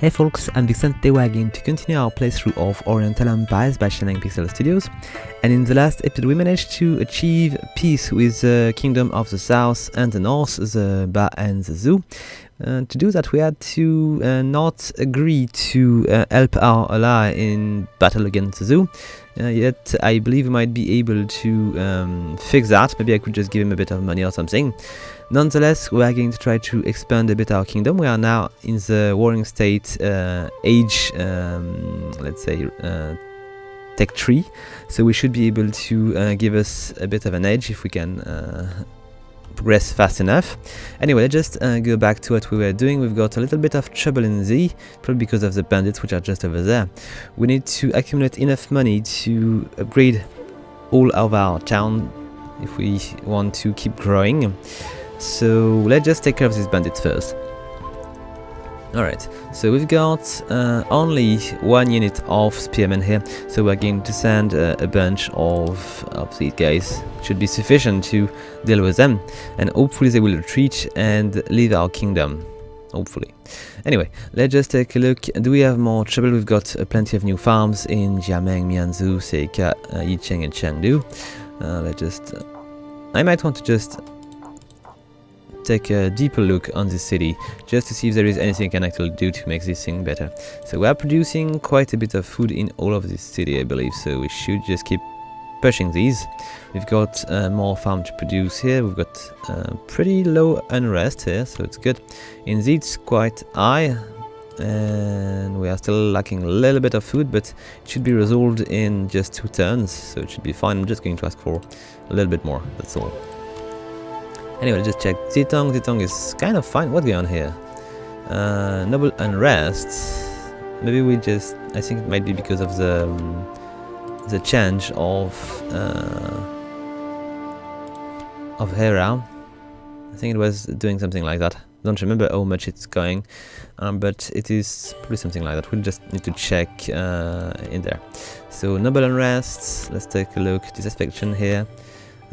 Hey folks, I'm Vixen. Today we're going to continue our playthrough of Oriental Empires by Shining Pixel Studios, and in the last episode we managed to achieve peace with the Kingdom of the South and the North, the Ba and the Zhu. To do that we had to not agree to help our ally in battle against the Zhu, yet I believe we might be able to fix that. Maybe I could just give him a bit of money or something. Nonetheless, we are going to try to expand a bit our kingdom. We are now in the warring state age, let's say, tech tree, so we should be able to give us a bit of an edge if we can progress fast enough. Anyway, let's just go back to what we were doing. We've got a little bit of trouble in Z, probably because of the bandits which are just over there. We need to accumulate enough money to upgrade all of our town if we want to keep growing. So let's just take care of these bandits first. Alright, so we've got only one unit of spearmen here, so we're going to send a bunch of these guys. Should be sufficient to deal with them, and hopefully they will retreat and leave our kingdom. Hopefully. Anyway, let's just take a look. Do we have more trouble? We've got plenty of new farms in Jiameng, Mianzhu, Seika, Yicheng and Chengdu. Let's just... I might want to just take a deeper look on this city, just to see if there is anything I can actually do to make this thing better. So we are producing quite a bit of food in all of this city, I believe, so we should just keep pushing these. We've got more farm to produce here. We've got pretty low unrest here, so it's good. In Z it's quite high, and we are still lacking a little bit of food, but it should be resolved in just 2 turns, so it should be fine. I'm just going to ask for a little bit more, that's all. Anyway, let's just check. Zitong. Zitong is kind of fine. What's going on here? Noble unrest. Maybe we just... I think it might be because of the change of Hera. I think it was doing something like that. Don't remember how much it's going, but it is probably something like that. We'll just need to check in there. So noble unrest. Let's take a look. Disaffection here.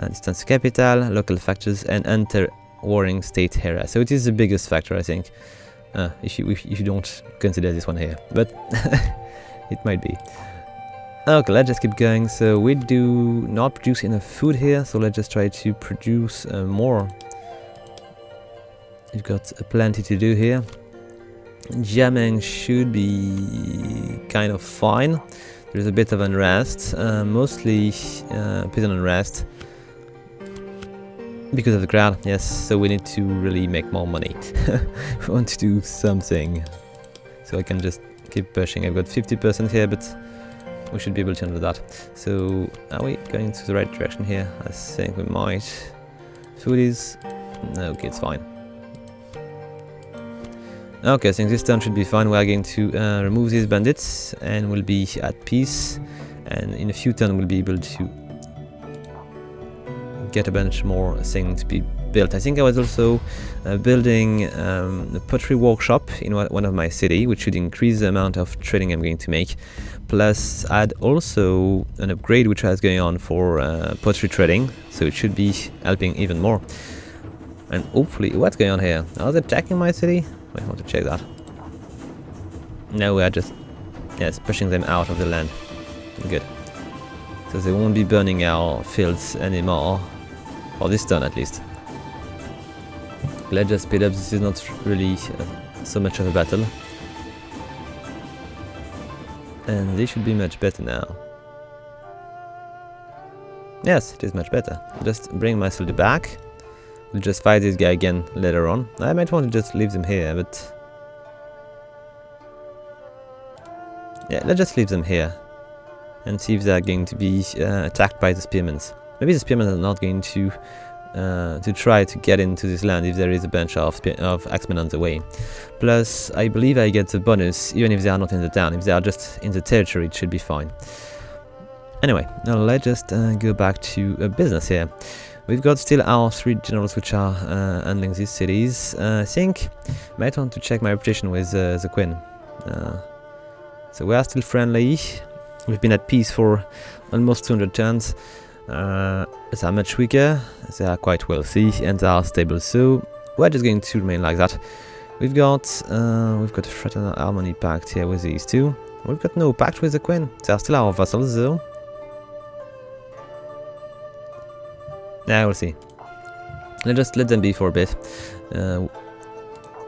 Distance to capital, local factors, and enter-warring state Hera. So it is the biggest factor, I think, if you don't consider this one here, but it might be. Okay, let's just keep going. So we do not produce enough food here, so let's just try to produce more. We've got plenty to do here. Jiameng should be kind of fine. There's a bit of unrest, mostly peasant unrest. Because of the crowd, yes, so we need to really make more money. We want to do something. So I can just keep pushing. I've got 50% here, but we should be able to handle that. So, are we going to the right direction here? I think we might. Food is... okay, it's fine. Okay, I think this turn should be fine. We are going to remove these bandits, and we'll be at peace. And in a few turns we'll be able to get a bunch more things to be built. I think I was also building a pottery workshop in one of my city, which should increase the amount of trading I'm going to make. Plus, add also an upgrade which was going on for pottery trading, so it should be helping even more. And hopefully, what's going on here? Are they attacking my city? I want to check that. No, we are just pushing them out of the land. Good. So they won't be burning our fields anymore. For this turn at least. Let's just speed up. This is not really so much of a battle. And this should be much better now. Yes, it is much better. Just bring my soldier back. We'll just fight this guy again later on. I might want to just leave them here, but... yeah, let's just leave them here. And see if they're going to be attacked by the spearmen. Maybe the spearmen are not going to try to get into this land if there is a bunch of axemen on the way. Plus, I believe I get the bonus even if they are not in the town. If they are just in the territory, it should be fine. Anyway, now let's just go back to business here. We've got still our 3 generals which are handling these cities. I think I might want to check my reputation with the Queen. So we are still friendly. We've been at peace for almost 200 turns. They are much weaker, they are quite wealthy, and they are stable, so we're just going to remain like that. We've got a fraternal harmony pact here with these two. We've got no pact with the Queen. They are still our vassals though. Yeah, we'll see. Let's just let them be for a bit. Oh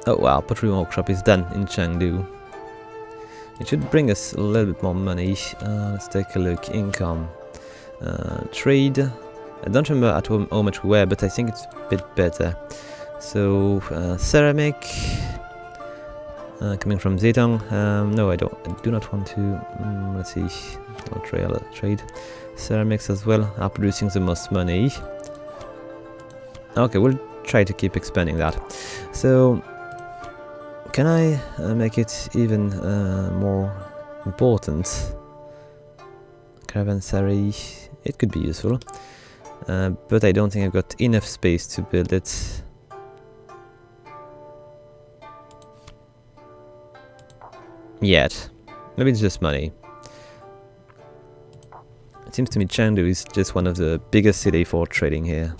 wow, pottery workshop is done in Chengdu. It should bring us a little bit more money. Let's take a look. Income. Trade. I don't remember at how much we were, but I think it's a bit better. So, ceramic. Coming from Zedong. No, I do not want to. Let's see. I'll trade. Ceramics as well are producing the most money. Okay, we'll try to keep expanding that. So, can I make it even more important? Caravanserai, it could be useful, but I don't think I've got enough space to build it. Yet. Maybe it's just money. It seems to me Chengdu is just one of the biggest cities for trading here.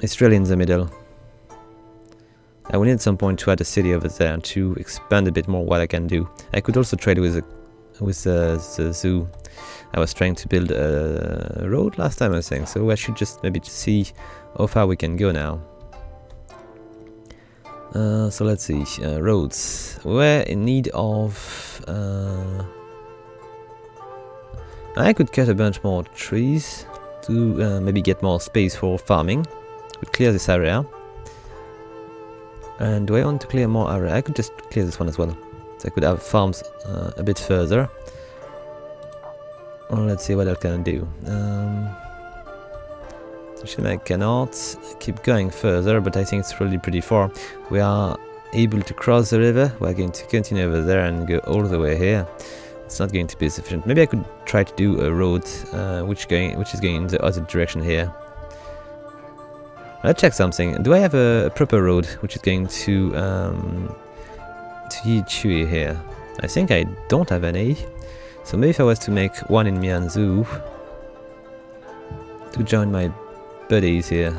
It's really in the middle. I will need at some point to add a city over there to expand a bit more what I can do. I could also trade with the zoo. I was trying to build a road last time, I think, so I should just maybe see how far we can go now. So let's see, roads. We're in need of... I could cut a bunch more trees to maybe get more space for farming. Could clear this area. And do I want to clear more area? I could just clear this one as well. So I could have farms a bit further. Well, let's see what else can I do. Actually, I cannot keep going further, but I think it's really pretty far. We are able to cross the river. We're going to continue over there and go all the way here. It's not going to be sufficient. Maybe I could try to do a road which is going in the other direction here. Let's check something. Do I have a proper road which is going to Yichui here? I think I don't have any. So maybe if I was to make one in Mianzhu to join my buddies here.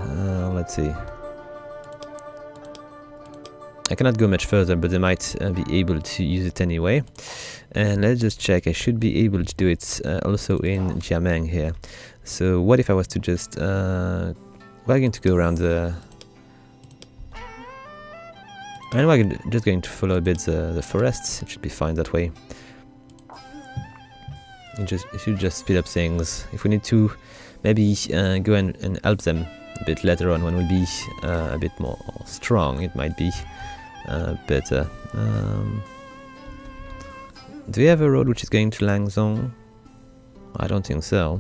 Let's see. I cannot go much further, but they might be able to use it anyway. And let's just check. I should be able to do it also in Jiameng here. So what if I was to just... we're going to go around the... And we're just going to follow a bit the forests. It should be fine that way. It should just speed up things. If we need to maybe go and help them a bit later on when we'll be a bit more strong, it might be better. Do we have a road which is going to Langzhong? I don't think so.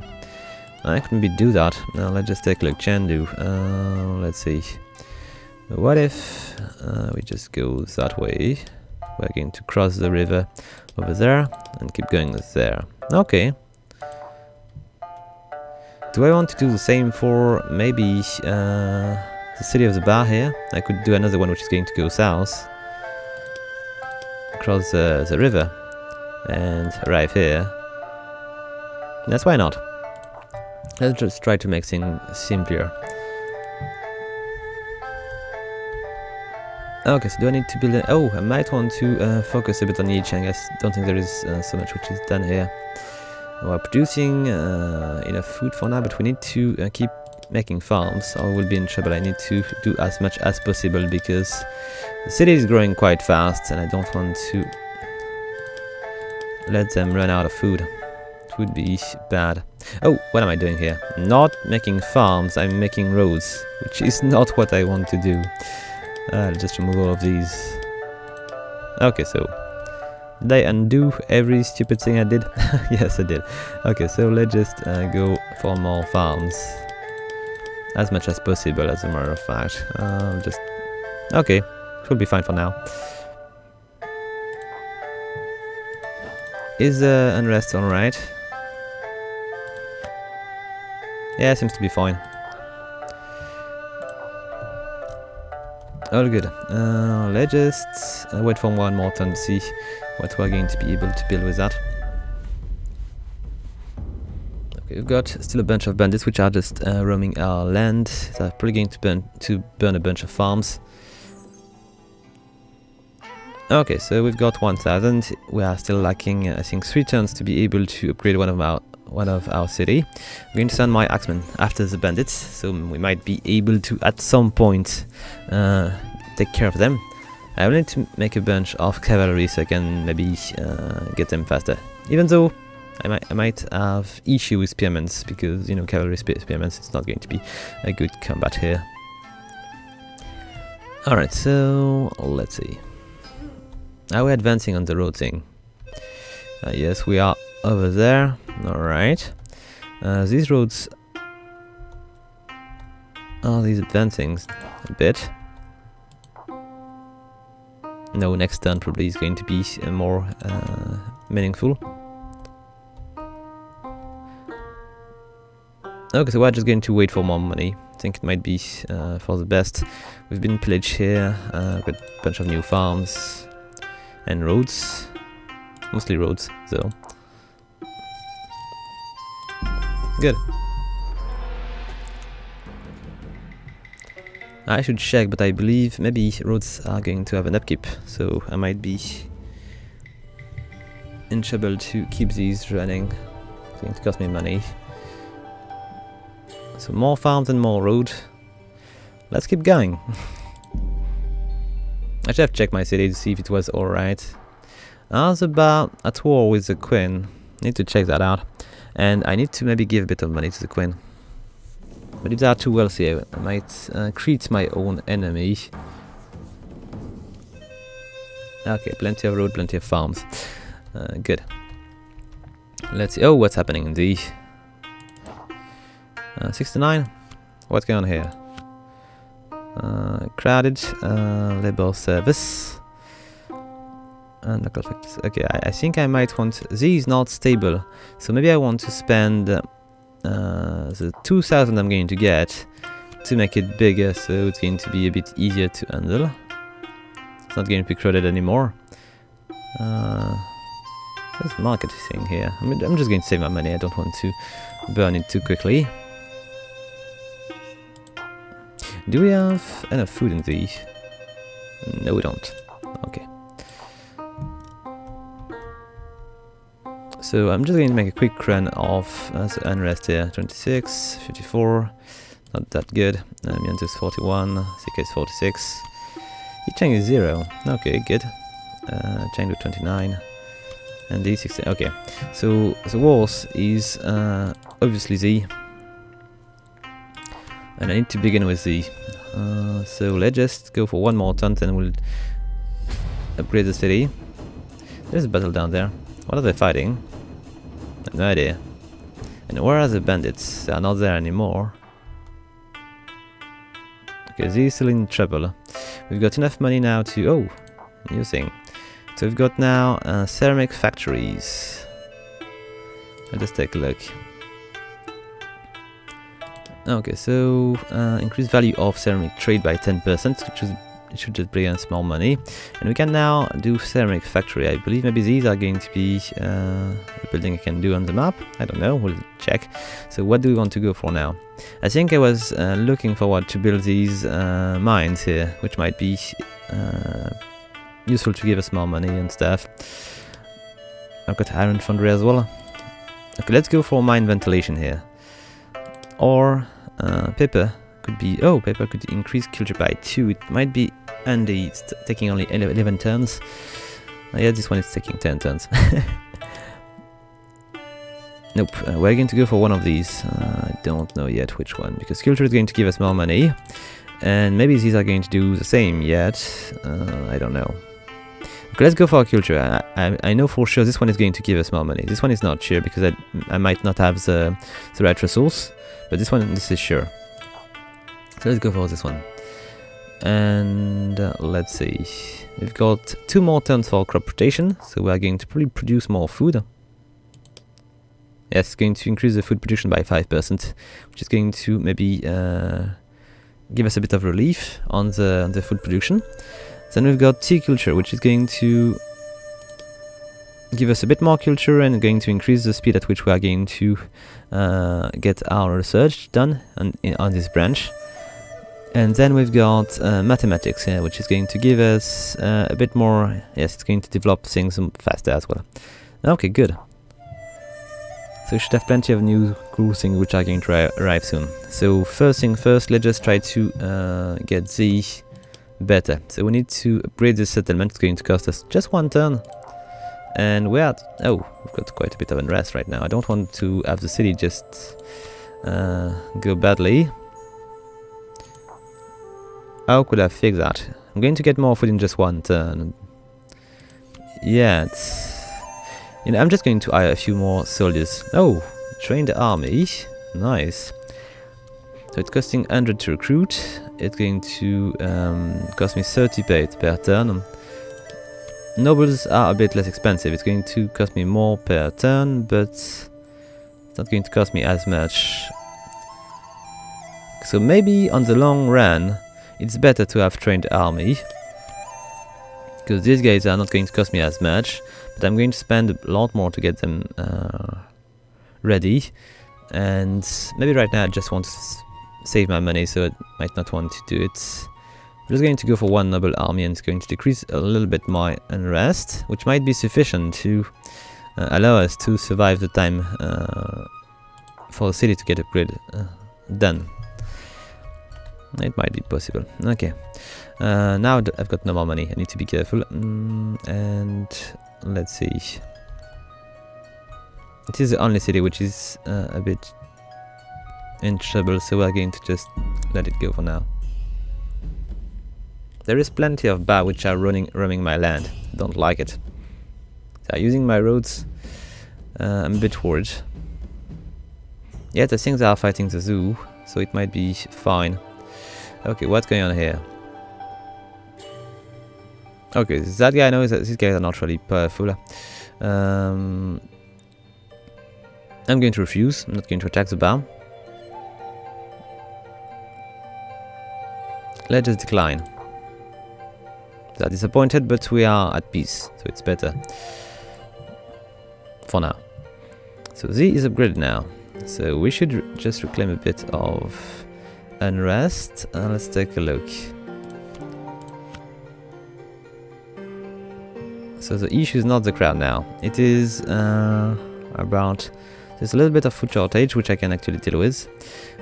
I can maybe do that. Now let's just take a look. Chengdu. Let's see. What if we just go that way? We're going to cross the river over there and keep going there. Okay. Do I want to do the same for maybe the city of the bar here? I could do another one which is going to go south, across the river, and arrive here. That's why not. Let's just try to make things simpler. Okay, so do I need to build oh, I might want to focus a bit on Yicheng. I don't think there is so much which is done here. We're producing enough food for now, but we need to keep making farms or we'll be in trouble. I need to do as much as possible because the city is growing quite fast and I don't want to let them run out of food. It would be bad. Oh, what am I doing here? Not making farms, I'm making roads, which is not what I want to do. I'll just remove all of these. Okay, so did I undo every stupid thing I did? Yes, I did. Okay, so let's just go for more farms. As much as possible, as a matter of fact. Just... Okay, it will be fine for now. Is unrest alright? Yeah, it seems to be fine. All good. Let's just wait for one more turn to see what we're going to be able to build with that. Okay, Okay, we've got still a bunch of bandits which are just roaming our land. They're probably going to burn a bunch of farms. Okay, so we've got 1,000. We are still lacking, I think, 3 turns to be able to upgrade one of our city. I'm going to send my axemen after the bandits, so we might be able to at some point take care of them. I will need to make a bunch of cavalry so I can maybe get them faster. Even though I might have issue with spearmen, because, you know, cavalry spearmen, it's not going to be a good combat here. Alright, so let's see. Are we advancing on the road thing? Yes, we are over there. Alright. These roads... Are these advancing a bit? No, next turn probably is going to be more meaningful. Okay, so we're just going to wait for more money. I think it might be for the best. We've been pillaged here, got a bunch of new farms and roads. Mostly roads, so. Good. I should check, but I believe maybe roads are going to have an upkeep, so I might be in trouble to keep these running. It's going to cost me money. So more farms and more road. Let's keep going. I should have checked my city to see if it was alright. I was about at war with the Queen. Need to check that out. And I need to maybe give a bit of money to the Queen. But if they are too wealthy, I might create my own enemy. Okay, plenty of road, plenty of farms. Good. Let's see. Oh, what's happening in the 69? What's going on here? Crowded labor service. And local factors. Okay, I think I might want... These not stable. So maybe I want to spend the 2,000 I'm going to get to make it bigger, so it's going to be a bit easier to handle. It's not going to be crowded anymore. There's market thing here. I mean, I'm just going to save my money. I don't want to burn it too quickly. Do we have enough food in these? No, we don't. Okay. So I'm just going to make a quick run of the unrest here. 26, 54, not that good. Mianzo is 41, CK is 46. Yicheng is 0. Okay, good. Chengdu 29. And D 16. Okay, so the wars is obviously Z. And I need to begin with Z. So let's just go for one more turn, and we'll upgrade the city. There's a battle down there. What are they fighting? I have no idea. And where are the bandits? They are not there anymore. Okay, Z is still in trouble. We've got enough money now to... Oh, new thing. So we've got now ceramic factories. Let's just take a look. Okay, so increase value of ceramic trade by 10%, which is, it should just bring us more money. And we can now do ceramic factory. I believe maybe these are going to be a building I can do on the map. I don't know, we'll check. So what do we want to go for now? I think I was looking forward to build these mines here, which might be useful to give us more money and stuff. I've got iron foundry as well. Okay, let's go for mine ventilation here. Or paper could be... Oh, paper could increase culture by 2. It might be handy. It's taking only 11 turns. Yeah, this one is taking 10 turns. Nope, we're going to go for one of these. I don't know yet which one, because culture is going to give us more money. And maybe these are going to do the same yet. I don't know. Okay, let's go for culture. I know for sure this one is going to give us more money. This one is not sure, because I might not have the right resource. But this is sure. So let's go for this one. And let's see. We've got 2 more turns for crop rotation, so we are going to probably produce more food. Yes, it's going to increase the food production by 5%, which is going to maybe give us a bit of relief on the food production. Then we've got tea culture, which is going to give us a bit more culture and going to increase the speed at which we are going to get our research done on this branch. And then we've got mathematics here, which is going to give us a bit more. Yes, it's going to develop things faster as well. Okay, good. So we should have plenty of new cool things which are going to arrive soon. So first thing first, let's just try to get the better. So we need to upgrade this settlement. It's going to cost us just 1 turn. And we're at... Oh, we've got quite a bit of unrest right now. I don't want to have the city just go badly. How could I fix that? I'm going to get more food in just 1 turn. Yeah, it's... You know, I'm just going to hire a few more soldiers. Oh, train the army. Nice. So it's costing 100 to recruit. It's going to cost me 30 per turn. Nobles are a bit less expensive. It's going to cost me more per turn, but it's not going to cost me as much. So maybe on the long run, it's better to have trained army, because these guys are not going to cost me as much, but I'm going to spend a lot more to get them ready. And maybe right now I just want to save my money, so I might not want to do it. I'm just going to go for 1 noble army, and it's going to decrease a little bit my unrest, which might be sufficient to allow us to survive the time for the city to get upgraded done. It might be possible. Okay. Now I've got no more money. I need to be careful. And let's see. It is the only city which is a bit in trouble, so we're going to just let it go for now. There is plenty of bar which are roaming my land. Don't like it. They are using my roads. I'm a bit worried. Yet I think they are fighting the zoo, so it might be fine. Okay, what's going on here? Okay, that guy knows that these guys are not really powerful. I'm going to refuse. I'm not going to attack the bar. Let's just decline. They are disappointed, but we are at peace, so it's better for now. So Z is upgraded now, so we should just reclaim a bit of unrest. Let's take a look. So the issue is not the crowd now. It is about... There's a little bit of food shortage, which I can actually deal with.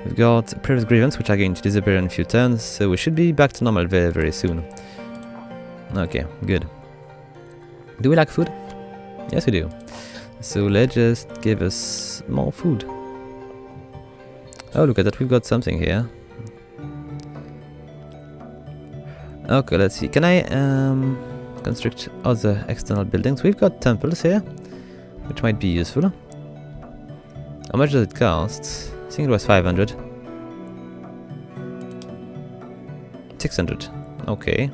We've got previous grievance, which are going to disappear in a few turns, so we should be back to normal very, very soon. Okay, good. Do we like food? Yes, we do. So let's just give us more food. Oh, look at that, we've got something here. Okay, let's see. Can I construct other external buildings? We've got temples here, which might be useful. How much does it cost? I think it was 500. 600. Okay.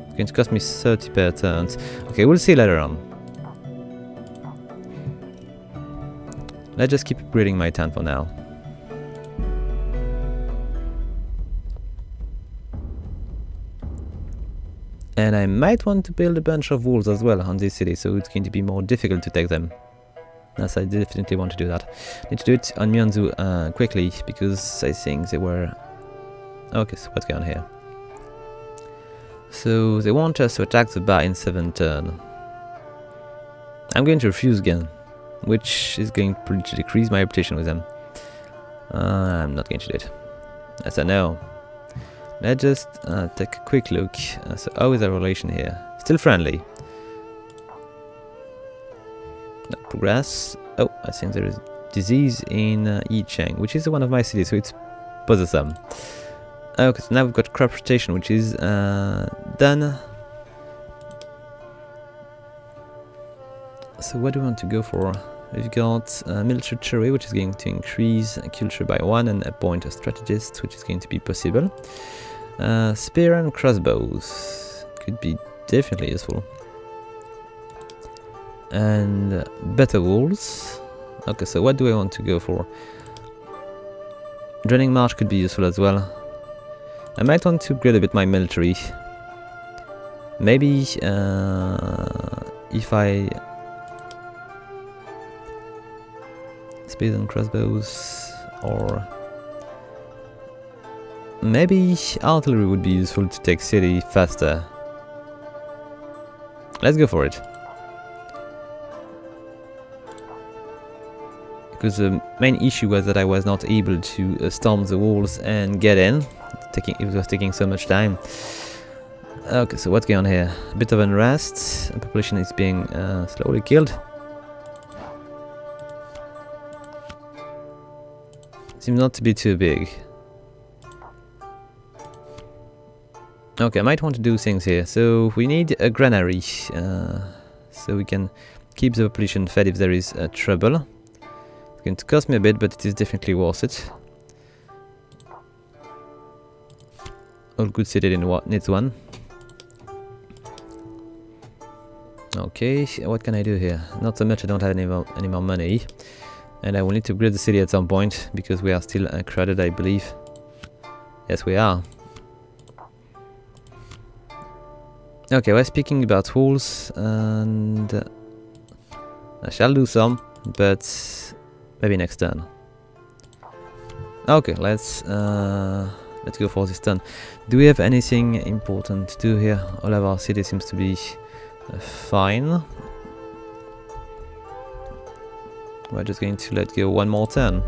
It's going to cost me 30 per turn. Okay, we'll see later on. Let's just keep upgrading my town for now. And I might want to build a bunch of walls as well on this city, so it's going to be more difficult to take them. Yes, I definitely want to do that. Need to do it on Myeonju quickly, because I think they were... Okay, so what's going on here? So they want us to attack the bar in 7 turns. I'm going to refuse again, which is going to decrease my reputation with them. I'm not going to do it. Yes, I know. Let's just take a quick look. So how is our relation here? Still friendly. No progress. Oh, I think there is disease in Yicheng, which is one of my cities, so it's bothersome. Okay, so now we've got crop rotation, which is done. So what do we want to go for? We've got military cherry, which is going to increase culture by 1 and appoint a strategist, which is going to be possible. Spear and crossbows could be definitely useful. And better walls. Okay, so what do I want to go for? Draining march could be useful as well. I might want to upgrade a bit my military. Maybe if I speed and crossbows, or maybe artillery would be useful to take city faster. Let's go for it. Because the main issue was that I was not able to storm the walls and get in. It was taking so much time. Okay, so what's going on here? A bit of unrest. The population is being slowly killed. Seems not to be too big. Okay, I might want to do things here. So we need a granary, so we can keep the population fed if there is trouble. It's going to cost me a bit, but it is definitely worth it. All good city needs one. Okay, what can I do here? Not so much, I don't have any more money. And I will need to upgrade the city at some point, because we are still crowded, I believe. Yes, we are. Okay, we're speaking about walls, and I shall do some, but maybe next turn. Okay, let's go for this turn. Do we have anything important to do here? All of our city seems to be fine. We're just going to let go one more turn.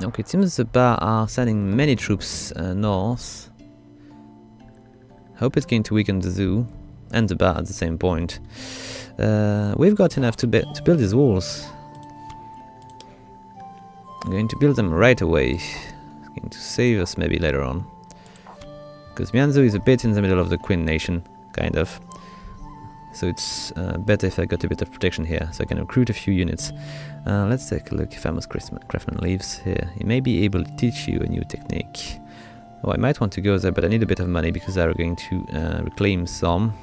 Okay, it seems the Bar are sending many troops north. Hope it's going to weaken the zoo and the Bar at the same point. We've got enough to build these walls. I'm going to build them right away. It's going to save us maybe later on. Because Mianzhou is a bit in the middle of the Queen Nation, kind of. So it's better if I got a bit of protection here, so I can recruit a few units. Let's take a look if Famous Craftsman lives here. He may be able to teach you a new technique. Oh, I might want to go there, but I need a bit of money because they are going to reclaim some.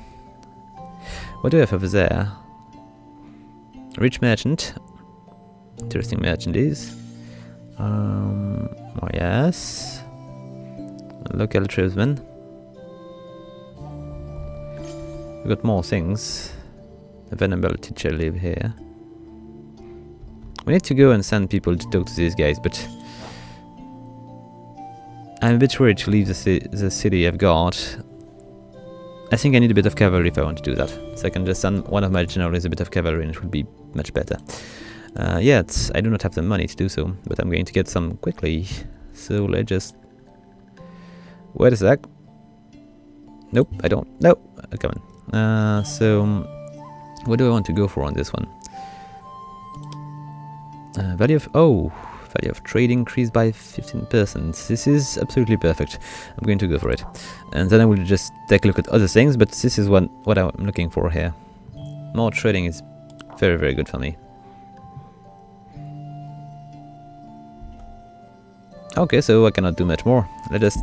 What do I have over there? Rich merchant. Interesting merchant is. Oh yes. Local tradesman. We've got more things. A venerable teacher live here. We need to go and send people to talk to these guys, but I'm a bit worried to leave the city I've got. I think I need a bit of cavalry if I want to do that. So I can just send one of my generals a bit of cavalry and it would be much better. Yet, I do not have the money to do so, but I'm going to get some quickly. So let's just... Wait a sec. Nope, I don't. No, come on. So, what do I want to go for on this one? Value of trade increased by 15%. This is absolutely perfect. I'm going to go for it. And then I will just take a look at other things, but this is what I'm looking for here. More trading is very, very good for me. Okay, so I cannot do much more. Let's just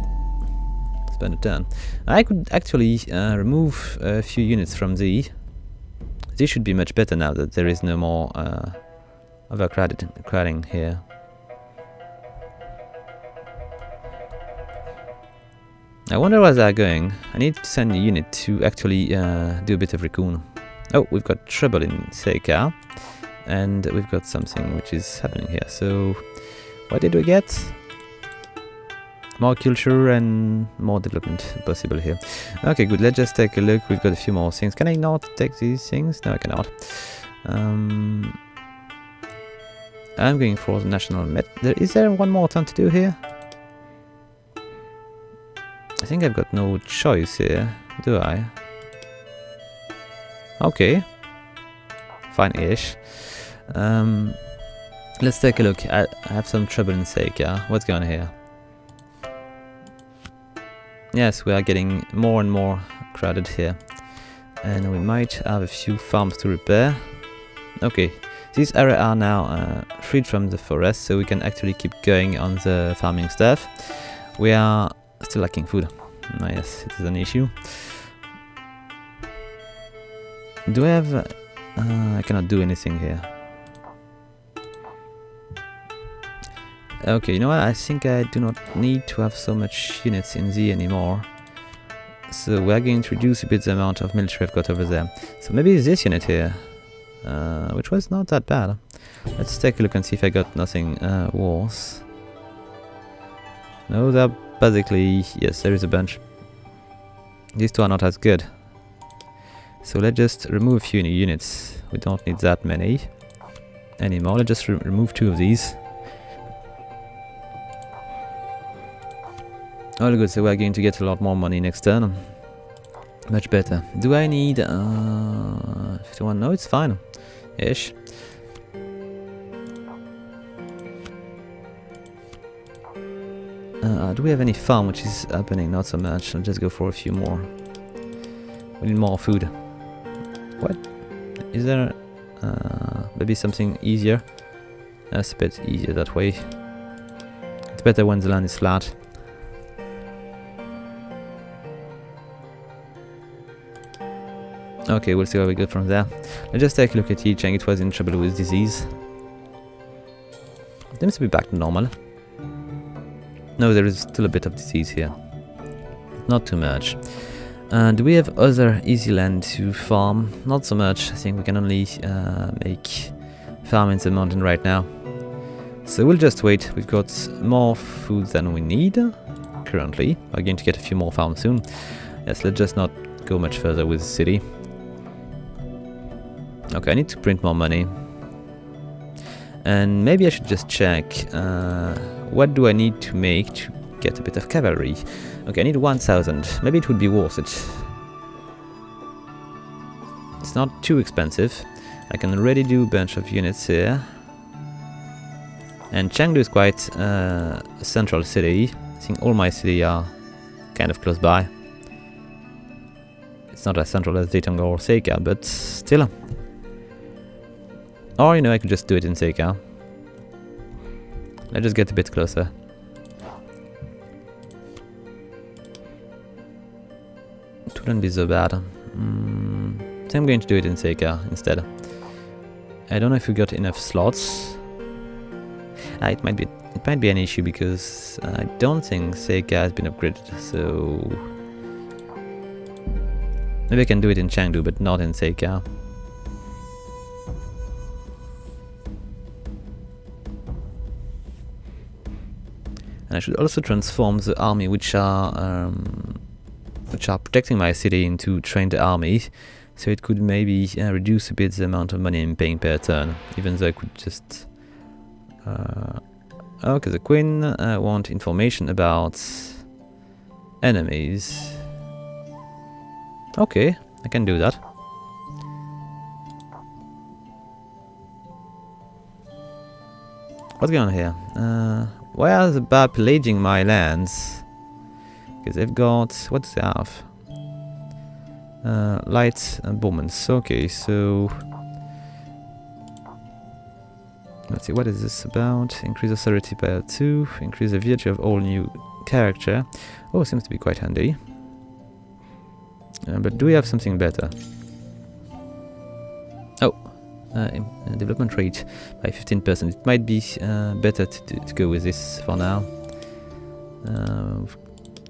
spend a turn. I could actually remove a few units from the... This should be much better now that there is no more overcrowding here. I wonder where they're going. I need to send a unit to actually do a bit of recon. Oh, we've got trouble in Seika. And we've got something which is happening here. So, what did we get? More culture and more development possible here. Okay, good. Let's just take a look. We've got a few more things. Can I not take these things? No, I cannot. I'm going for the national met. Is there one more turn to do here? I think I've got no choice here, do I? Okay. Fine-ish. Let's take a look. I have some trouble in Seika. What's going on here? Yes, we are getting more and more crowded here. And we might have a few farms to repair. Okay, these areas are now freed from the forest, so we can actually keep going on the farming stuff. We are still lacking food. Yes, it is an issue. Do I have... I cannot do anything here. Okay, you know what? I think I do not need to have so much units in Z anymore. So we're going to reduce a bit the amount of military I've got over there. So maybe this unit here, which was not that bad. Let's take a look and see if I got nothing worse. No, they're basically... yes, there is a bunch. These two are not as good. So let's just remove a few units. We don't need that many anymore. Let's just remove 2 of these. All good, so we're going to get a lot more money next turn. Much better. Do I need 51? No, it's fine. Ish. Do we have any farm which is happening? Not so much. I'll just go for a few more. We need more food. What? Is there maybe something easier? That's a bit easier that way. It's better when the land is flat. Okay, we'll see how we go from there. Let's just take a look at Yicheng. It was in trouble with disease. It seems to be back to normal. No, there is still a bit of disease here. Not too much. Do we have other easy land to farm? Not so much. I think we can only make farm in the mountain right now. So we'll just wait. We've got more food than we need currently. We're going to get a few more farms soon. Yes, let's just not go much further with the city. Okay, I need to print more money. And maybe I should just check what do I need to make to get a bit of cavalry. Okay, I need 1000. Maybe it would be worth it. It's not too expensive. I can already do a bunch of units here. And Chengdu is quite a central city. I think all my cities are kind of close by. It's not as central as Zhejiang or Seika, but still. Or, you know, I could just do it in Seika. Let's just get a bit closer. It wouldn't be so bad. So I'm going to do it in Seika instead. I don't know if we got enough slots. It might be an issue because I don't think Seika has been upgraded, so maybe I can do it in Chengdu, but not in Seika. And I should also transform the army which are protecting my city into trained army, so it could maybe reduce a bit the amount of money I'm paying per turn, even though I could just... okay, the Queen want information about enemies. Okay, I can do that. What's going on here? Why are the Bab pillaging my lands? Because they've got... what do they have? Light and bowmans. Okay, so... let's see, what is this about? Increase authority by 2, increase the virtue of all new character. Oh, seems to be quite handy. But do we have something better? Oh, development rate by 15%. It might be better to go with this for now.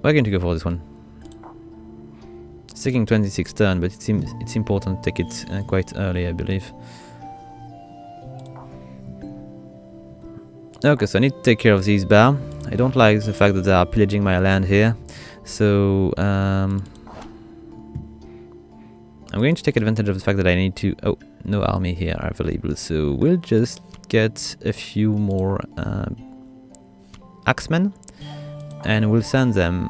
We're going to go for this one. It's taking 26 turns, but it seems it's important to take it quite early, I believe. Okay, so I need to take care of these bar. I don't like the fact that they are pillaging my land here, so I'm going to take advantage of the fact that I need to... oh, no army here available, so we'll just get a few more axemen, and we'll send them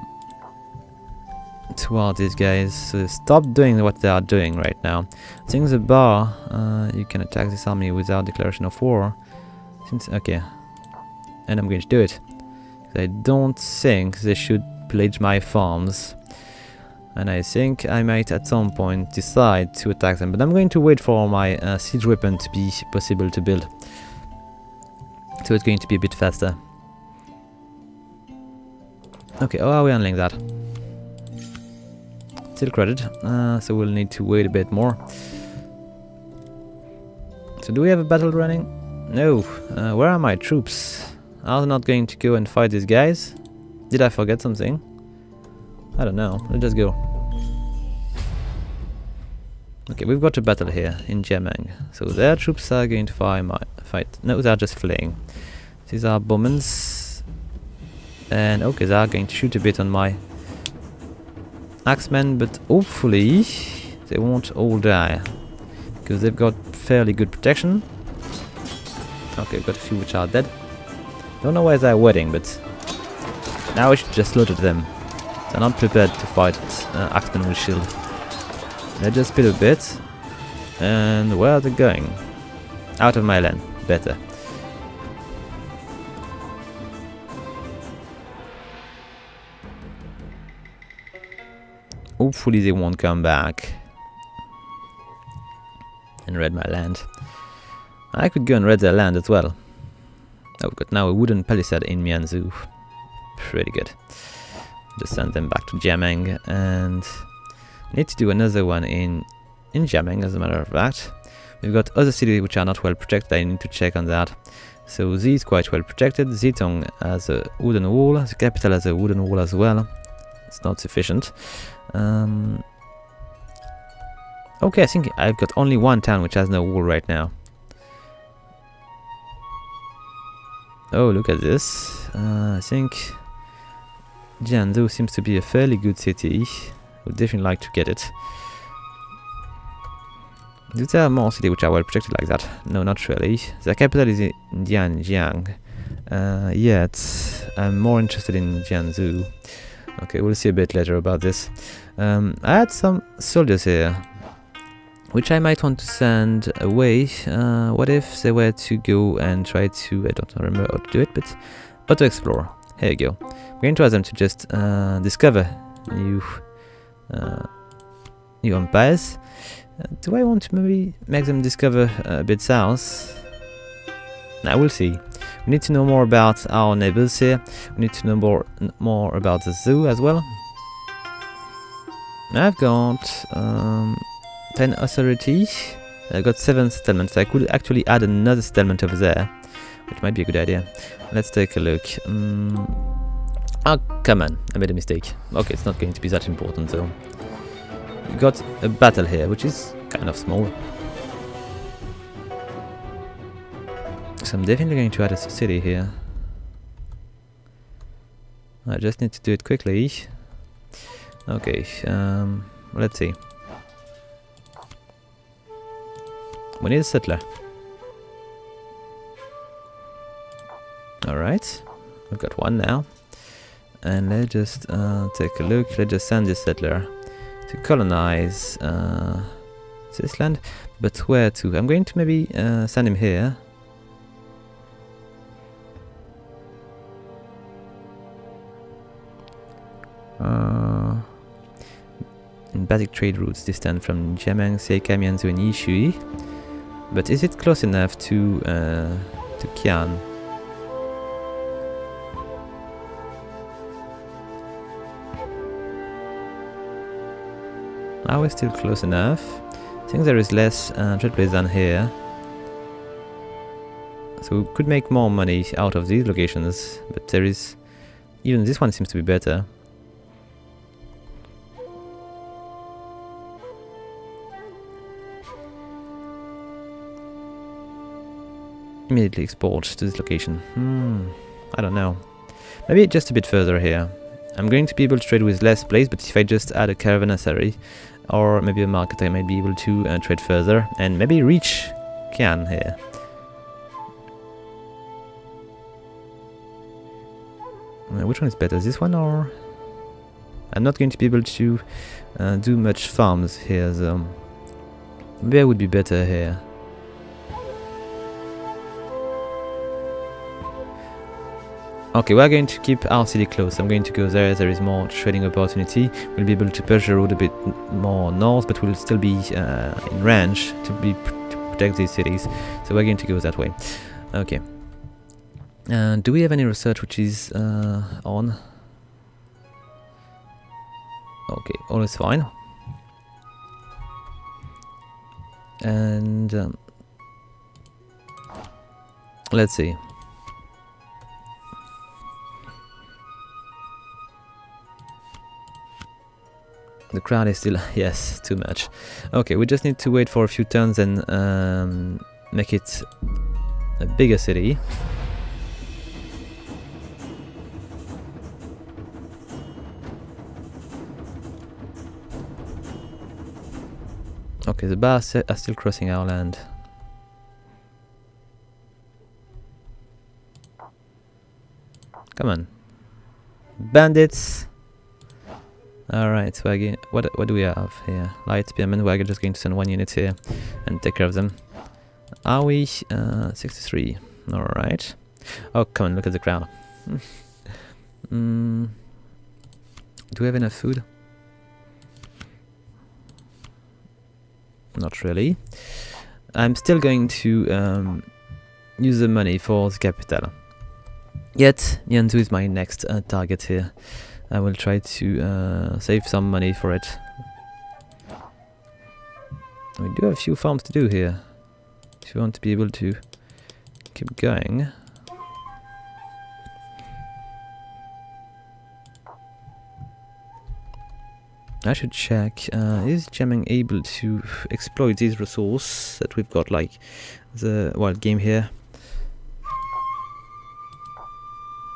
toward these guys. So stop doing what they are doing right now. I think the bar, you can attack this army without declaration of war. Since, okay. And I'm going to do it. I don't think they should pillage my farms. And I think I might at some point decide to attack them. But I'm going to wait for my siege weapon to be possible to build. So it's going to be a bit faster. Okay, how are we handling that? Still credit, so we'll need to wait a bit more. So do we have a battle running? No. Where are my troops? Are they not going to go and fight these guys? Did I forget something? I don't know. Let's just go. Okay, we've got a battle here in Jamang. So their troops are going to fight. No, they're just fleeing. These are bombers. And okay, they are going to shoot a bit on my axemen, but hopefully they won't all die. Because they've got fairly good protection. Okay, we've got a few which are dead. Don't know where they're waiting, but now we should just slaughter them. They're not prepared to fight axemen with shield. Let's just speed a bit. And where are they going? Out of my land. Better. Hopefully they won't come back and raid my land. I could go and raid their land as well. Oh, we've got now a wooden palisade in Mianzhu. Pretty good. Just send them back to Jamang, and need to do another one in Jamang, as a matter of fact. We've got other cities which are not well protected. I need to check on that. So Z is quite well protected. Zitong has a wooden wall. The capital has a wooden wall as well. It's not sufficient. Okay, I think I've got only one town which has no wall right now. Oh, look at this. I think Jianzhou seems to be a fairly good city. Would definitely like to get it. Do there are more cities which are well protected like that? No, not really. The capital is in Dianjiang. Yet, I'm more interested in Jianzhou. Okay, we'll see a bit later about this. I had some soldiers here, which I might want to send away. What if they were to go and try to, I don't remember how to do it, but auto explore. Here you go. I'm going to ask them to just discover new empires. Do I want to maybe make them discover a bit south? Now we'll see. We need to know more about our neighbors here. We need to know more about the zoo as well. I've got 10 authority. I've got 7 settlements. I could actually add another settlement over there, which might be a good idea. Let's take a look. Oh, come on. I made a mistake. Okay, it's not going to be that important though. We got a battle here, which is kind of small. So I'm definitely going to add a city here. I just need to do it quickly. Okay, let's see. We need a settler. Alright, we've got one now. And let's just take a look. Let's just send this settler to colonize this land. But where to? I'm going to maybe send him here. In basic trade routes distant from Jiameng, Seika, Mianzhu and Yishui. But is it close enough to Qian? Are we still close enough? I think there is less trade place than here. So we could make more money out of these locations, but there is... even this one seems to be better. Immediately export to this location. I don't know. Maybe just a bit further here. I'm going to be able to trade with less place, but if I just add a caravanserai or maybe a market, I might be able to trade further and maybe reach Qian here. Which one is better, this one or... I'm not going to be able to do much farms here, so maybe I would be better here. Okay, we're going to keep our city close. I'm going to go there. There is more trading opportunity. We'll be able to push the road a bit more north, but we'll still be in range to protect these cities. So we're going to go that way. Okay. Do we have any research which is on? Okay, all is fine. And let's see. The crowd is still... yes, too much. Okay, we just need to wait for a few turns and make it a bigger city. Okay, the bars are still crossing our land. Come on. Bandits! Alright, so again, what do we have here? Light spearmen, we're just going to send one unit here and take care of them. Are we? 63. Alright. Oh, come on, look at the crowd. Do we have enough food? Not really. I'm still going to use the money for the capital. Yet, Yanzu is my next target here. I will try to save some money for it. We do have a few farms to do here. If you want to be able to keep going. I should check, is jamming able to exploit these resources that we've got, like the wild game here?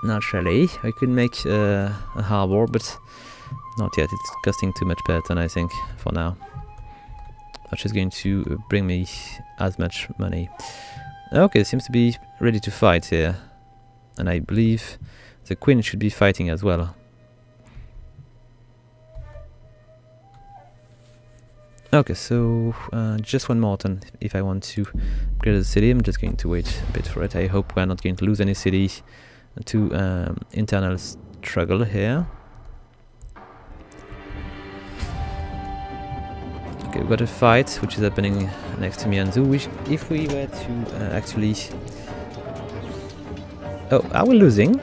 Not really. I could make a harbor, but not yet. It's costing too much per ton, I think, for now. Which is going to bring me as much money. Okay, seems to be ready to fight here. And I believe the queen should be fighting as well. Okay, so just one more turn if I want to upgrade the city. I'm just going to wait a bit for it. I hope we're not going to lose any city to internal struggle here. Okay, we've got a fight which is happening next to Mianzu, which if we were to actually... Oh, are we losing?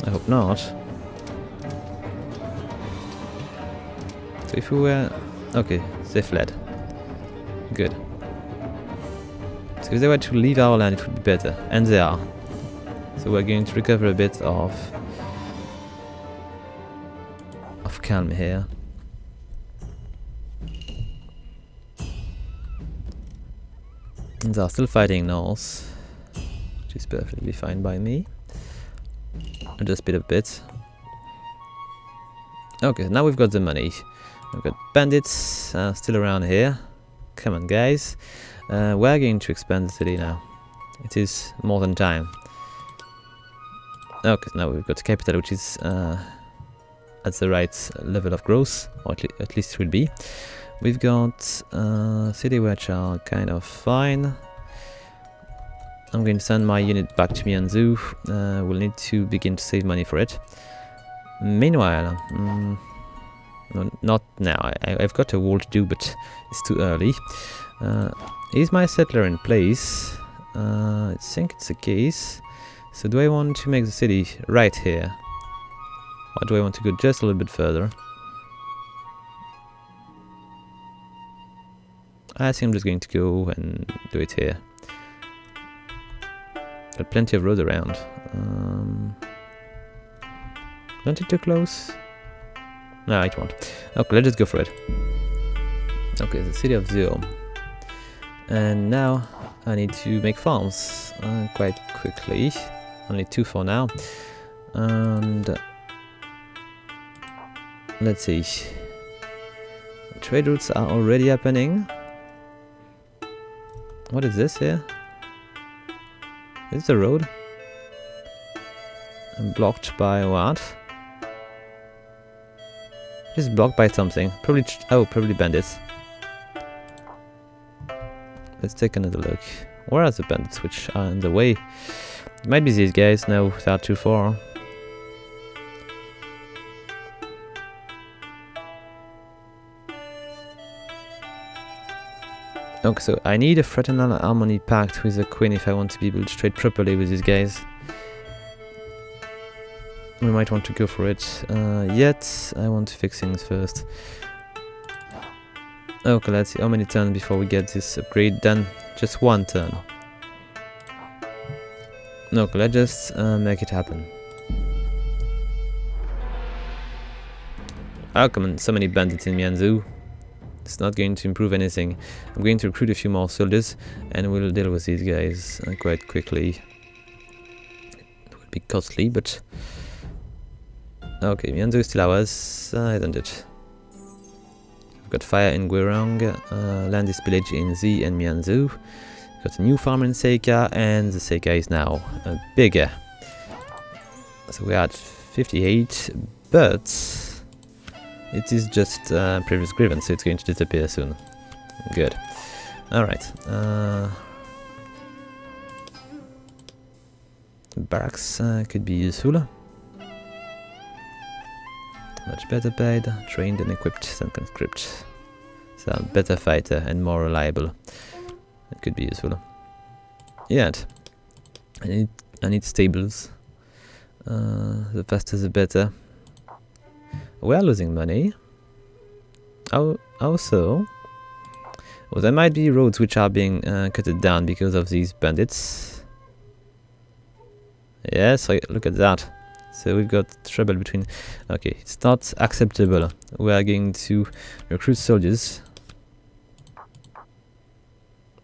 I hope not. So if we were... Okay, they fled. Good. So if they were to leave our land it would be better, and they are. So we're going to recover a bit of calm here. And they are still fighting north, which is perfectly fine by me. I'll just speed up a bit. Okay, now we've got the money. We've got bandits still around here. Come on, guys. We're going to expand the city now. It is more than time. Okay, now we've got the capital, which is at the right level of growth, or at least it will be. We've got city which are kind of fine. I'm going to send my unit back to Mianzu. We'll need to begin to save money for it. Meanwhile, no, not now. I've got a wall to do, but it's too early. Is my settler in place? I think it's the case. So do I want to make the city right here? Or do I want to go just a little bit further? I think I'm just going to go and do it here. Got plenty of roads around. Don't it too close? No, it won't. Okay, let's just go for it. Okay, the city of Zio. And now I need to make farms quite quickly. Only 2 for now. And let's see. Trade routes are already happening. What is this here? Is the road? And blocked by what? It is blocked by something. Probably probably bandits. Let's take another look. Where are the bandits which are in the way? It might be these guys. No, they are too far. Okay, so I need a fraternal harmony pact with the queen if I want to be able to trade properly with these guys. We might want to go for it. Yet, I want to fix things first. Okay, let's see how many turns before we get this upgrade done. Just 1 turn. Okay, let's just make it happen. Oh, come on, so many bandits in Mianzhu. It's not going to improve anything. I'm going to recruit a few more soldiers, and we'll deal with these guys quite quickly. It will be costly, but... Okay, Mianzhu is still ours, isn't it? We've got fire in Guirong, land is pillaged in Z and Mianzhu. We've got a new farm in Seika, and the Seika is now bigger. So we are at 58, but... it is just previous grievance, so it's going to disappear soon. Good. Alright. Barracks could be useful. Much better paid, trained and equipped than conscript. So better fighter and more reliable. It could be useful. Yet. I need stables. The faster the better. We are losing money. How so? Well, there might be roads which are being cut down because of these bandits. Yes, look at that. So we've got trouble between... Okay, it's not acceptable. We are going to recruit soldiers.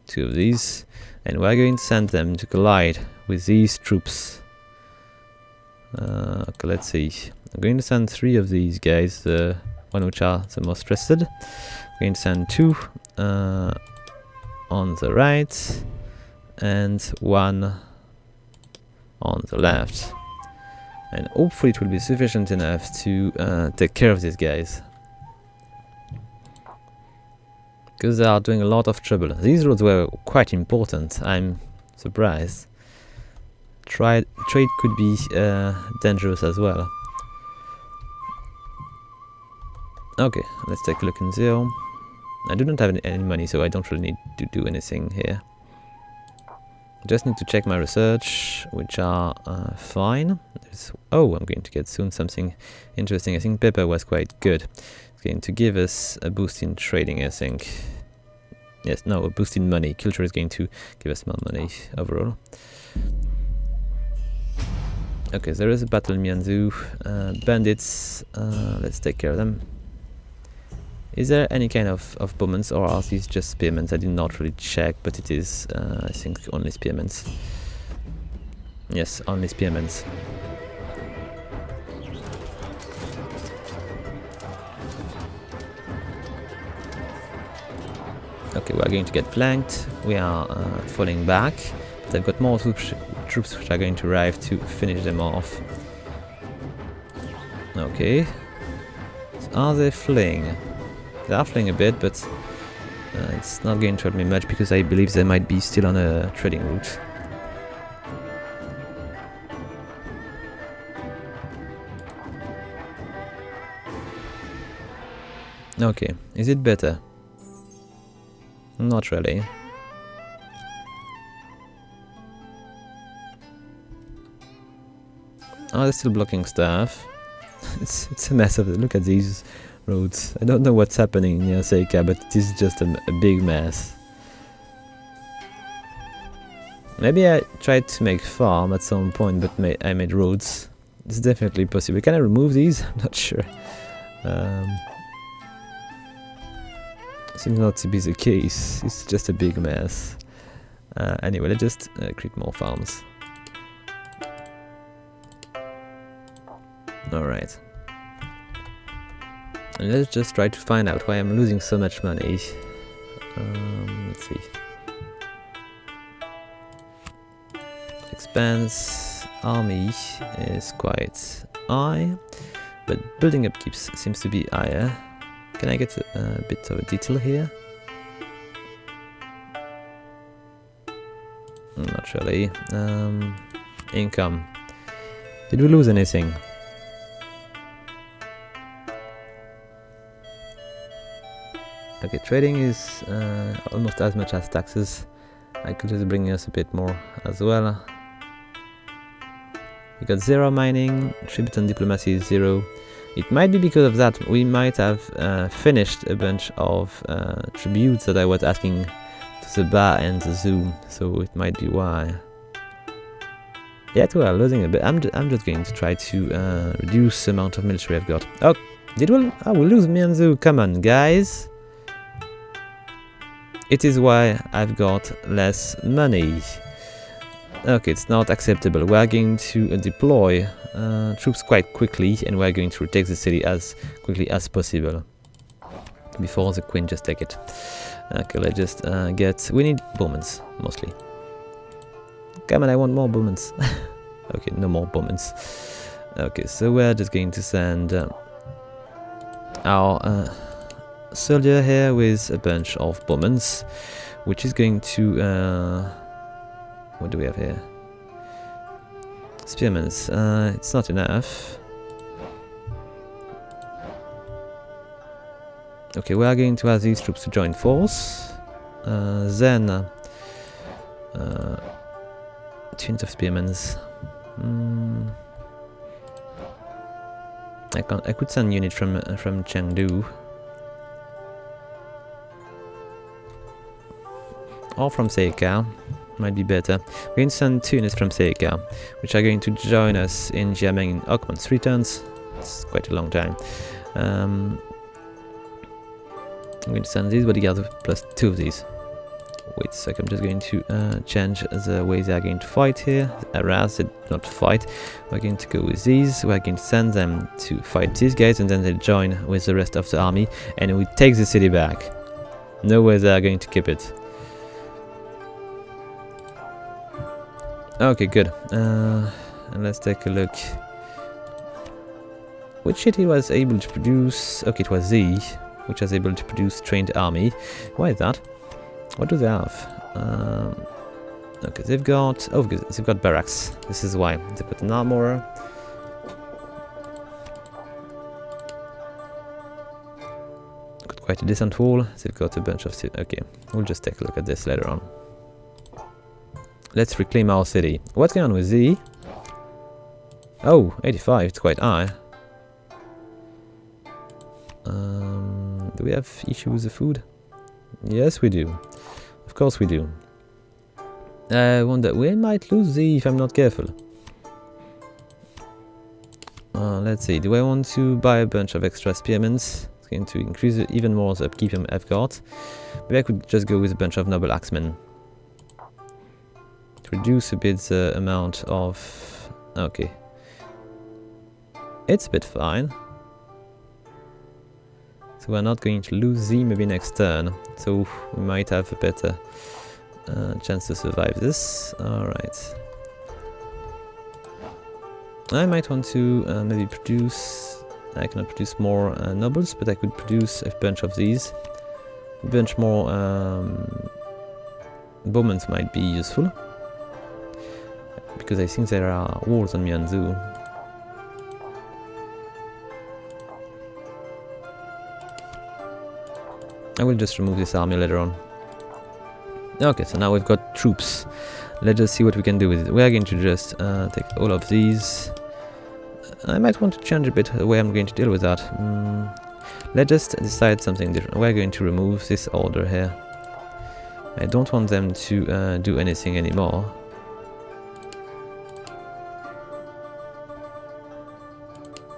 2 of these. And we are going to send them to collide with these troops. Okay, let's see. I'm going to send 3 of these guys, the one which are the most trusted. I'm going to send 2 on the right and 1 on the left. And hopefully it will be sufficient enough to take care of these guys. Because they are doing a lot of trouble. These roads were quite important, I'm surprised. Trade could be dangerous as well. Okay, let's take a look in there. I do not have any money, so I don't really need to do anything here. Just need to check my research, which are fine. Oh, I'm going to get soon something interesting. I think paper was quite good. It's going to give us a boost in trading, I think. Yes, no, a boost in money. Culture is going to give us more money overall. Okay, there is a battle in Mianzhu. Bandits, let's take care of them. Is there any kind of bowmen, or are these just spearmen? I did not really check, but it is, I think, only spearmen. Yes, only spearmen. Okay, we are going to get flanked. We are falling back, but I've got more troops which are going to arrive to finish them off. Okay. So are they fleeing? They are fleeing a bit, but it's not going to hurt me much because I believe they might be still on a trading route. Okay, is it better? Not really. Oh, they're still blocking stuff. It's a mess of it. Look at these roads. I don't know what's happening near Seika, but it is just a big mess. Maybe I tried to make farm at some point, but I made roads. It's definitely possible. Can I remove these? I'm not sure. Seems not to be the case. It's just a big mess. Anyway, let's just create more farms. Alright. And let's just try to find out why I'm losing so much money. Let's see. Expense army is quite high, but building upkeep seems to be higher. Can I get a bit of a detail here? Not really. Income. Did we lose anything? Okay, trading is almost as much as taxes. I could just bring us a bit more as well. We got 0 mining, tribute and diplomacy is 0. It might be because of that we might have finished a bunch of tributes that I was asking to the Ba and the Zoom, so it might be why. Yet we are losing a bit. I'm just going to try to reduce the amount of military I've got. Oh, I will lose Mianzu. Come on, guys. It is why I've got less money. Okay, it's not acceptable. We are going to deploy troops quite quickly, and we are going to retake the city as quickly as possible before the queen just take it. Okay, let's just get... We need Bowmans, mostly. Come on, I want more Bowmans. Okay, no more Bowmans. Okay, so we're just going to send our soldier here with a bunch of Bowmans, which is going to... what do we have here? Spearmans. It's not enough. Okay, we are going to ask these troops to join force. Then... Twins of Spearmans. I could send unit from Chengdu. Or from Seika. Might be better. We're going to send 2 units from Seika, which are going to join us in Jiameng in Ockman's 3 turns. It's quite a long time. I'm going to send these bodyguards plus 2 of these. Wait a sec, I'm just going to change the way they are going to fight here. Whereas they do not fight, we're going to go with these. We're going to send them to fight these guys, and then they join with the rest of the army, and we take the city back. No way they are going to keep it. Okay, good. And let's take a look. Which city was able to produce... Okay, it was Z, which was able to produce trained army. Why is that? What do they have? Okay, they've got... Oh, they've got barracks. This is why. They put an armorer. Got quite a decent wall. They've got a bunch of... Okay, we'll just take a look at this later on. Let's reclaim our city. What's going on with Z? Oh, 85, it's quite high. Do we have issues with the food? Yes, we do. Of course we do. I wonder, we might lose Z if I'm not careful. Let's see, do I want to buy a bunch of extra spearmans? It's going to increase even more the upkeep I've got. Maybe I could just go with a bunch of noble axemen. Reduce a bit the amount of... Okay. It's a bit fine. So we're not going to lose Z maybe next turn. So we might have a better chance to survive this. Alright. I might want to maybe produce... I cannot produce more nobles, but I could produce a bunch of these. A bunch more bowmen might be useful. Because I think there are wars on Mianzu. I will just remove this army later on. Okay, so now we've got troops. Let's just see what we can do with it. We are going to just take all of these. I might want to change a bit the way I'm going to deal with that. Let's just decide something different. We're going to remove this order here. I don't want them to do anything anymore.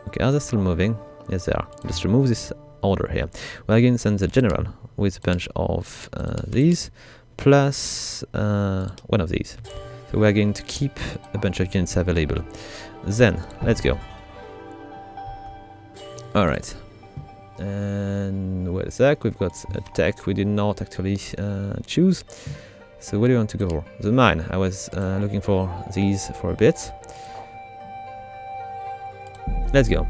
Okay, are they still moving? Yes, they are. Just remove this order here. We're going to send the general with a bunch of these, plus one of these. So we're going to keep a bunch of units available. Then, let's go. Alright. And wait a sec, we've got a tech we did not actually choose. So where do you want to go for? The mine. I was looking for these for a bit. Let's go.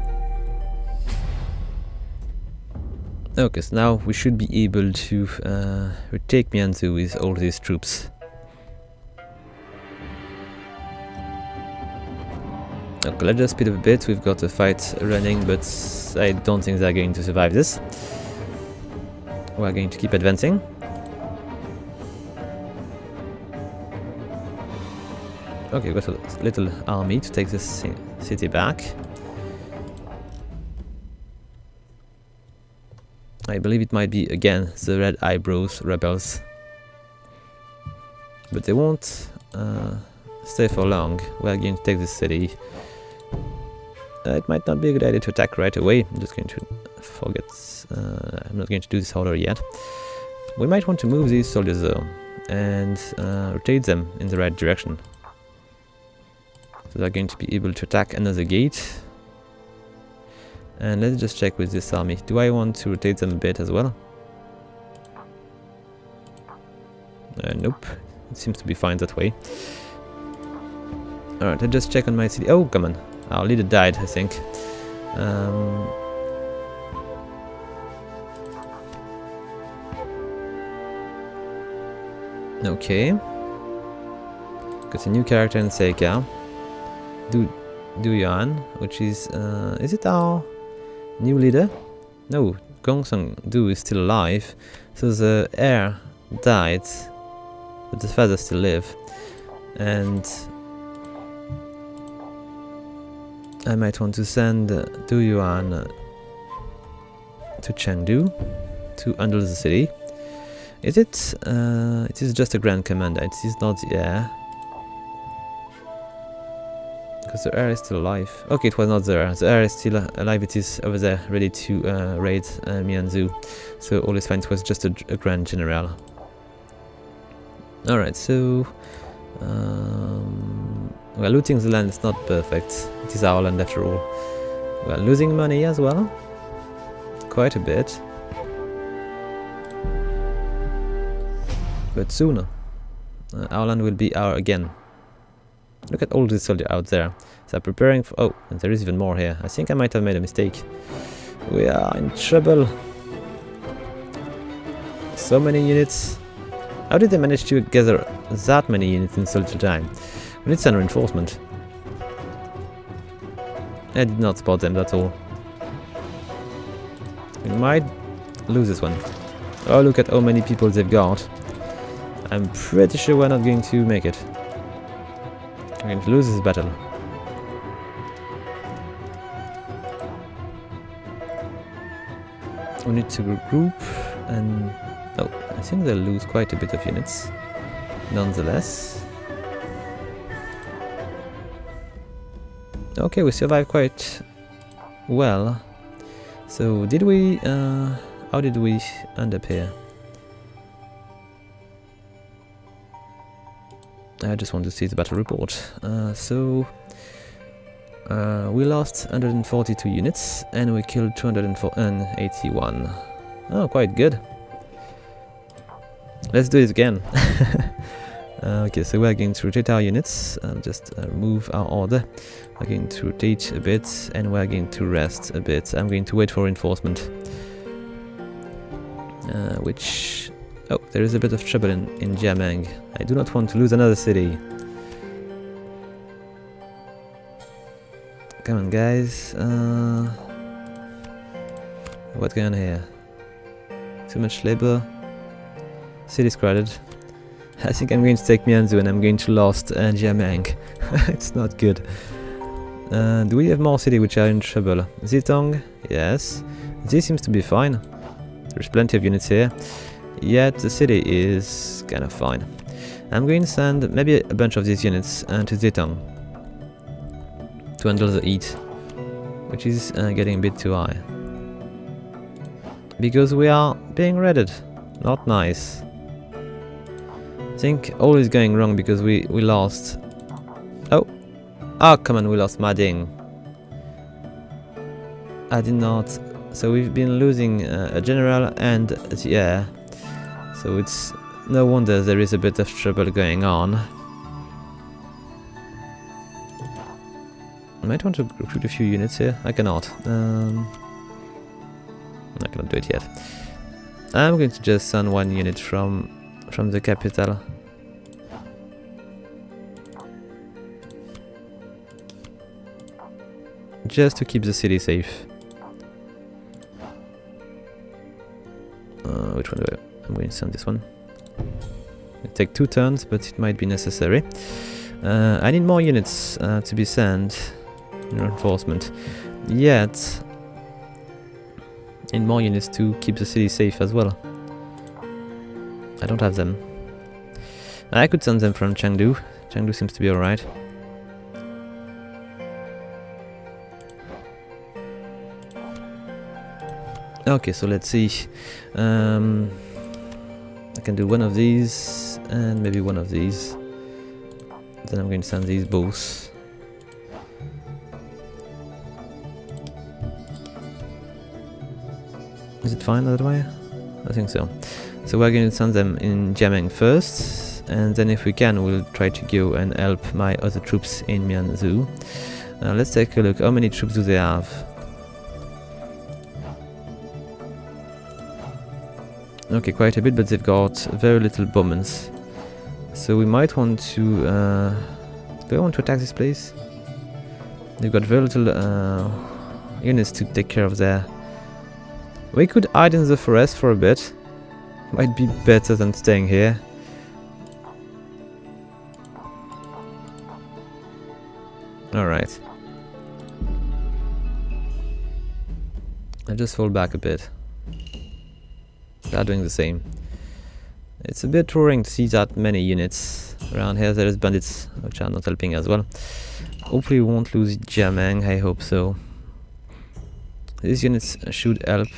Okay, so now we should be able to retake Mianzu with all these troops. Okay, let's just speed up a bit. We've got a fight running, but I don't think they're going to survive this. We're going to keep advancing. Okay, we've got a little army to take this city back. I believe it might be again the Red Eyebrows rebels, but they won't stay for long. We are going to take this city. it might not be a good idea to attack right away. I'm just going to forget. I'm not going to do this order yet. We might want to move these soldiers though and rotate them in the right direction. So they're going to be able to attack another gate. And let's just check with this army. Do I want to rotate them a bit as well? Nope. It seems to be fine that way. Alright, let's just check on my city. Oh, come on. Our leader died, I think. Okay. Got a new character in Seika. Du Yuan, which is it our new leader? No, Gongsang Du is still alive. So the heir died, but the father still live. And I might want to send Du Yuan to Chengdu to handle the city. Is it? It is just a grand commander. It is not the heir. Because the heir is still alive. Okay, it was not the heir. The heir is still alive. It is over there, ready to raid Mianzhu. So all is fine. It was just a grand general. Alright, so well, looting the land is not perfect. It is our land after all. Well, losing money as well. Quite a bit. But sooner, our land will be our again. Look at all these soldiers out there. So preparing for... Oh, and there is even more here. I think I might have made a mistake. We are in trouble. So many units. How did they manage to gather that many units in so little time? We need some reinforcement. I did not spot them, that's all. We might lose this one. Oh, look at how many people they've got. I'm pretty sure we're not going to make it. We're going to lose this battle. We need to regroup and... Oh, I think they'll lose quite a bit of units. Nonetheless. Okay, we survived quite well. So, did we... how did we end up here? I just want to see the battle report. We lost 142 units and we killed 281. Oh, quite good. Let's do it again. Okay, so we're going to rotate our units and just move our order. We're going to rotate a bit and we're going to rest a bit. I'm going to wait for reinforcement. Which... Oh, there is a bit of trouble in Jiameng. I do not want to lose another city. Come on, guys. What's going on here? Too much labor. City's crowded. I think I'm going to take Mianzhu and I'm going to lose Jiameng. It's not good. Do we have more cities which are in trouble? Zitong? Yes. This seems to be fine. There's plenty of units here. Yet the city is kind of fine. I'm going to send maybe a bunch of these units to Zitong to handle the heat, which is getting a bit too high. Because we are being raided. Not nice. I think all is going wrong because we lost... Oh! Oh, come on, we lost Mading. I did not... So we've been losing a general and the heir. So it's no wonder there is a bit of trouble going on. I might want to recruit a few units here. I cannot. I cannot do it yet. I'm going to just send one unit from the capital. Just to keep the city safe. Which one do I'm going to send this one. It'll take 2 turns, but it might be necessary. I need more units to be sent in reinforcement. Yet, I need more units to keep the city safe as well. I don't have them. I could send them from Chengdu. Chengdu seems to be alright. Okay, so let's see. I can do one of these and maybe one of these. Then I'm going to send these both. Is it fine that way? I think so. So we're going to send them in Jiameng first, and then if we can, we'll try to go and help my other troops in Mianzhu. Let's take a look. How many troops do they have? Okay, quite a bit, but they've got very little bombers. So we might want to... do I want to attack this place? They've got very little units to take care of there. We could hide in the forest for a bit. Might be better than staying here. Alright. I'll just fall back a bit. They're doing the same. It's a bit worrying to see that many units around here. There is bandits which are not helping as well. Hopefully we won't lose Jiameng, I hope so. These units should help.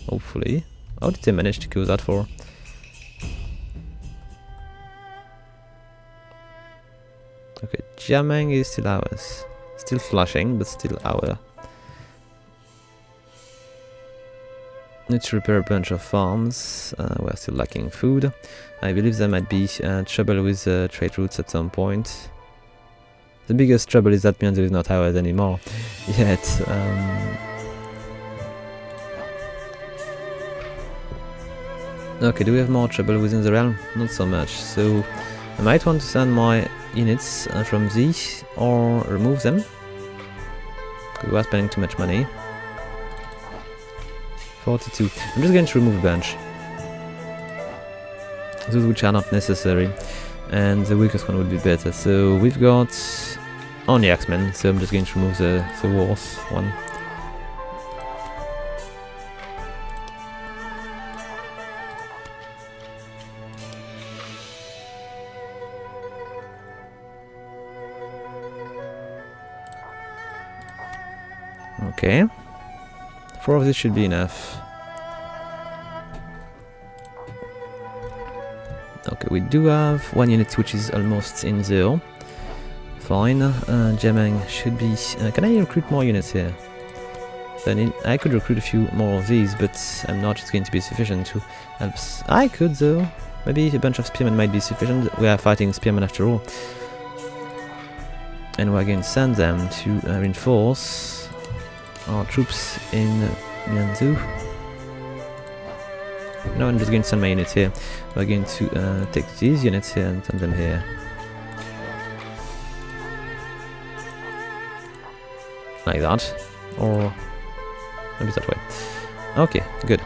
Hopefully. How did they manage to go that far? Okay, Jiameng is still ours. Still flashing, but still our. Need to repair a bunch of farms. We're still lacking food. I believe there might be trouble with trade routes at some point. The biggest trouble is that Mianzhu is not ours anymore. Yet. Okay, do we have more trouble within the realm? Not so much. So I might want to send my units from these or remove them. We are spending too much money. 42. I'm just going to remove a bunch. Those which are not necessary. And the weakest one would be better. So we've got only Axemen, so I'm just going to remove the worst one. Okay. 4 of this should be enough. Okay, we do have 1 unit which is almost in 0. Fine. Jiameng should be... can I recruit more units here? Then I could recruit a few more of these, but I'm not just going to be sufficient to help. I could though. Maybe a bunch of spearmen might be sufficient. We are fighting spearmen after all. And we're going to send them to reinforce our troops in Mianzhu. No, I'm just going to send my units here. We're going to take these units here and send them here. Like that. Or maybe that way. Okay, good.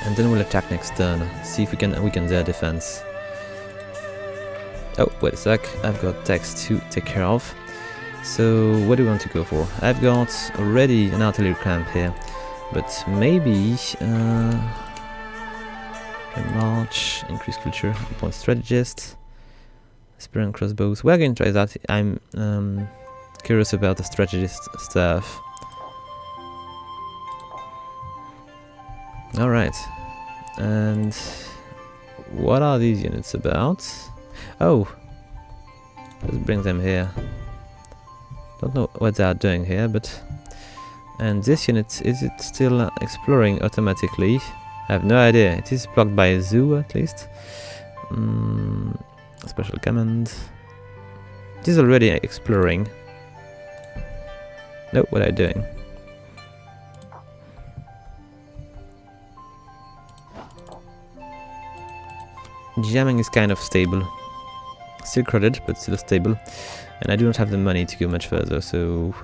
And then we'll attack next turn. See if we can weaken their defense. Oh, wait a sec. I've got text to take care of. So, what do we want to go for? I've got already an artillery camp here, but maybe can march, increase culture, appoint strategist, spear and crossbows. We're going to try that. I'm curious about the strategist stuff. All right, and what are these units about? Oh, let's bring them here. Don't know what they are doing here, but... And this unit, is it still exploring automatically? I have no idea. It is blocked by a zoo, at least. Special command. It is already exploring. No, what are you doing? Jiameng is kind of stable. Still crowded, but still stable. And I do not have the money to go much further, so...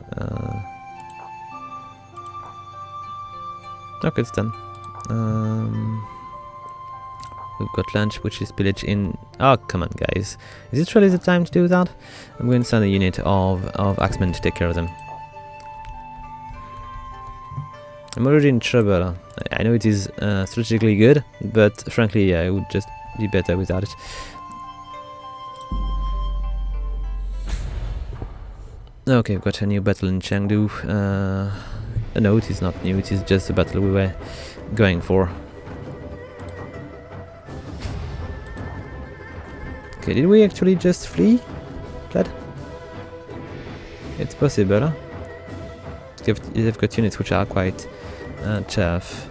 okay, it's done. We've got lunch, which is pillage in... Oh, come on, guys. Is it really the time to do that? I'm going to send a unit of axemen to take care of them. I'm already in trouble. I know it is strategically good, but frankly, yeah, it would just be better without it. Okay, we've got a new battle in Chengdu. No, it is not new, it is just the battle we were going for. Okay, did we actually just flee? Glad? It's possible, huh? They've got units which are quite tough.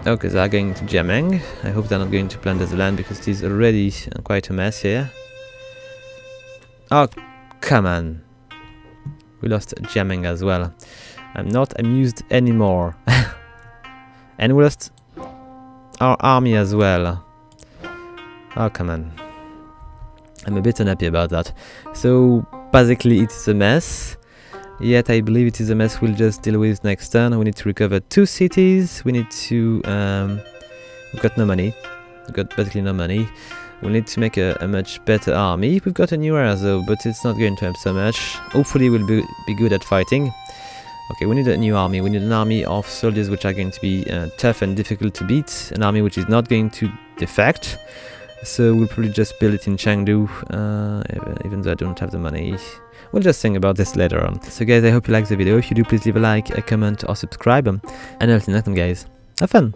Okay, they are going to jamming. I hope they're not going to plunder the land because it is already quite a mess here. Oh, come on. We lost jamming as well. I'm not amused anymore. And we lost our army as well. Oh, come on. I'm a bit unhappy about that. So, basically it's a mess. Yet I believe it is a mess we'll just deal with next turn. We need to recover 2 cities. We need to... we've got no money. We've got basically no money. We need to make a much better army. We've got a new era though, but it's not going to help so much. Hopefully we'll be good at fighting. Okay, we need a new army. We need an army of soldiers which are going to be tough and difficult to beat. An army which is not going to defect. So we'll probably just build it in Chengdu, even though I don't have the money. We'll just think about this later on. So guys, I hope you liked the video. If you do, please leave a like, a comment or subscribe. And until next time guys, have fun!